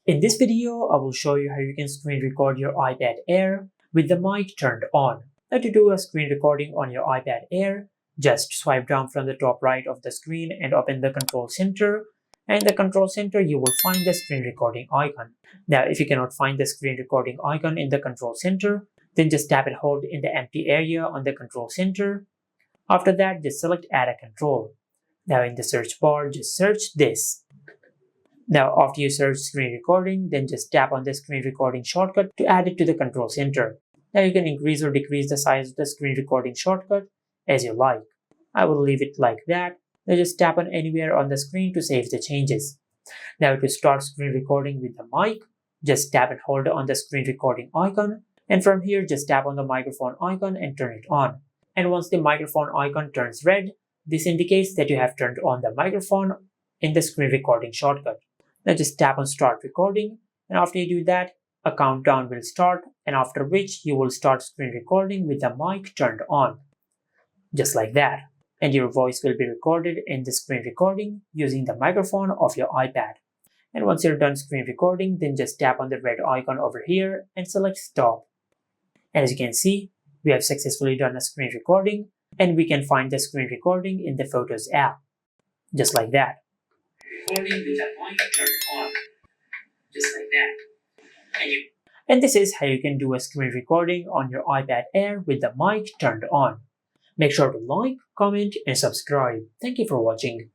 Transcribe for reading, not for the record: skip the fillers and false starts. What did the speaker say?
In this video, I will show you how you can screen record your iPad Air with the mic turned on. Now to do a screen recording on your iPad Air, just swipe down from the top right of the screen and open the control center. And in the control center, you will find the screen recording icon. Now, if you cannot find the screen recording icon in the control center, then just tap and hold in the empty area on the control center. After that, just select Add a Control. Now in the search bar, just search this. Now after you search screen recording, then just tap on the screen recording shortcut to add it to the control center. Now you can increase or decrease the size of the screen recording shortcut as you like. I will leave it like that. Now just tap on anywhere on the screen to save the changes. Now to start screen recording with the mic, just tap and hold on the screen recording icon, and from here just tap on the microphone icon and turn it on. And once the microphone icon turns red, this indicates that you have turned on the microphone in the screen recording shortcut. Now just tap on start recording, and after you do that, a countdown will start, and after which you will start screen recording with the mic turned on. Just like that. And your voice will be recorded in the screen recording using the microphone of your iPad. And once you're done screen recording, then just tap on the red icon over here and select stop. And as you can see, we have successfully done a screen recording, and we can find the screen recording in the Photos app. Just like that. Recording with the mic turned on. Just like that. And this is how you can do a screen recording on your iPad Air with the mic turned on. Make sure to like, comment, and subscribe. Thank you for watching.